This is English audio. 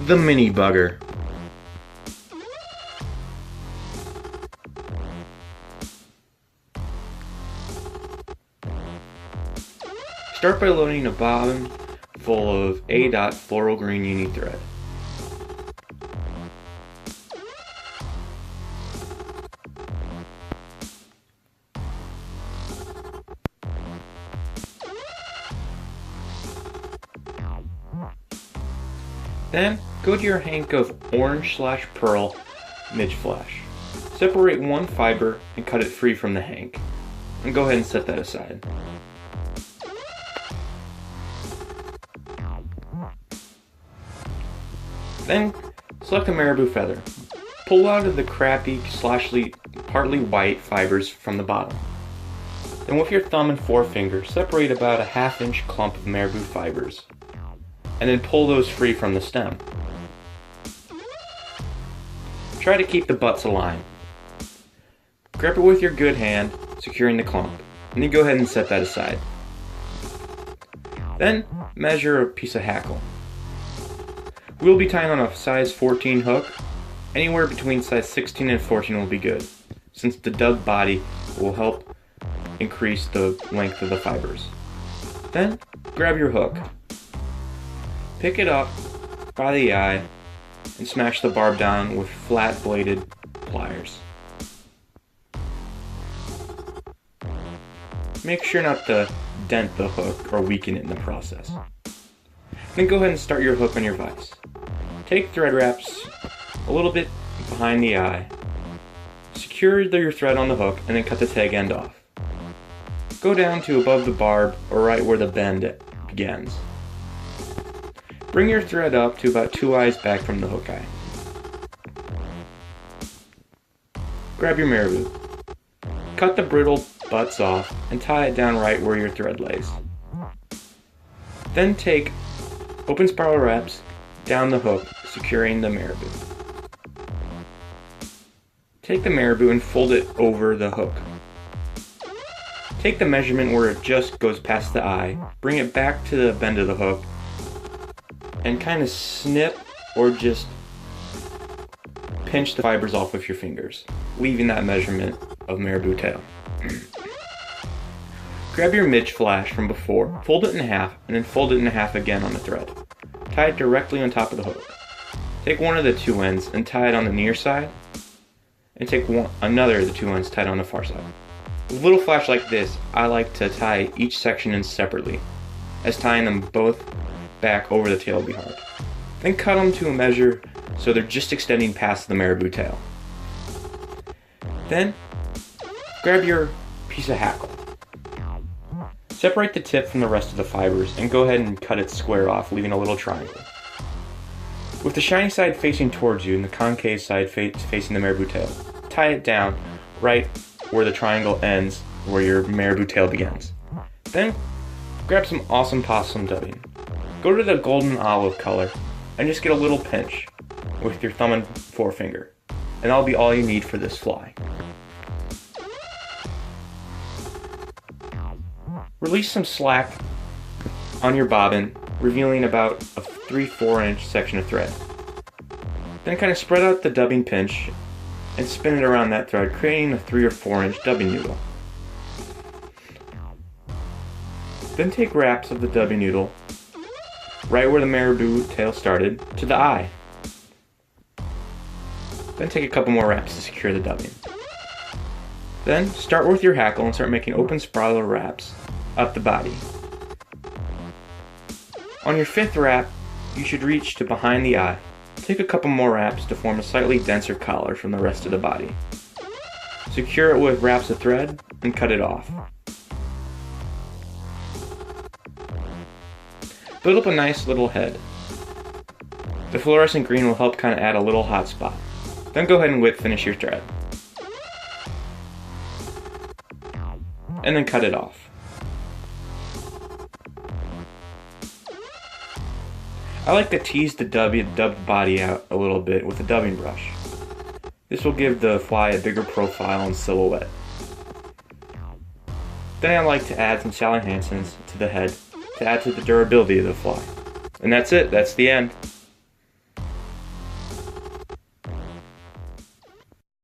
the mini bugger. Start by loading a bobbin full of A-dot floral green uni thread. Then, go to your hank of orange/pearl midge flash. Separate one fiber and cut it free from the hank. And go ahead and set that aside. Then, select a marabou feather. Pull out of the crappy, partly white fibers from the bottom. Then with your thumb and forefinger, separate about a 1/2 inch clump of marabou fibers. And then pull those free from the stem. Try to keep the butts aligned. Grab it with your good hand, securing the clump, and then go ahead and set that aside. Then, measure a piece of hackle. We'll be tying on a size 14 hook. Anywhere between size 16 and 14 will be good, since the dub body will help increase the length of the fibers. Then, grab your hook. Pick it up by the eye and smash the barb down with flat-bladed pliers. Make sure not to dent the hook or weaken it in the process. Then go ahead and start your hook on your vise. Take thread wraps a little bit behind the eye, secure your thread on the hook, and then cut the tag end off. Go down to above the barb or right where the bend begins. Bring your thread up to about 2 eyes back from the hook eye. Grab your marabou. Cut the brittle butts off and tie it down right where your thread lays. Then take open spiral wraps down the hook, securing the marabou. Take the marabou and fold it over the hook. Take the measurement where it just goes past the eye, bring it back to the bend of the hook, and kind of snip or just pinch the fibers off with your fingers, leaving that measurement of marabou tail. Grab your midge flash from before, fold it in half, and then fold it in half again on the thread. Tie it directly on top of the hook. Take one of the two ends and tie it on the near side, and take another of the two ends tied on the far side. With a little flash like this, I like to tie each section in separately, as tying them both back over the tail will be hard. Then cut them to a measure so they're just extending past the marabou tail. Then, grab your piece of hackle. Separate the tip from the rest of the fibers and go ahead and cut it square off, leaving a little triangle. With the shiny side facing towards you and the concave side facing the marabou tail, tie it down right where the triangle ends, where your marabou tail begins. Then, grab some awesome possum dubbing. Go to the golden olive color and just get a little pinch with your thumb and forefinger, and that'll be all you need for this fly. Release some slack on your bobbin, revealing about a 3-4 inch section of thread. Then kind of spread out the dubbing pinch and spin it around that thread, creating a 3 or 4 inch dubbing noodle. Then take wraps of the dubbing noodle, right where the marabou tail started, to the eye. Then take a couple more wraps to secure the dubbing. Then start with your hackle and start making open spiral wraps up the body. On your 5th wrap, you should reach to behind the eye. Take a couple more wraps to form a slightly denser collar from the rest of the body. Secure it with wraps of thread and cut it off. Build up a nice little head. The fluorescent green will help kind of add a little hot spot. Then go ahead and whip finish your thread. And then cut it off. I like to tease the dubbed body out a little bit with a dubbing brush. This will give the fly a bigger profile and silhouette. Then I like to add some Sally Hansen's to the head to add to the durability of the fly. And that's it, that's the end.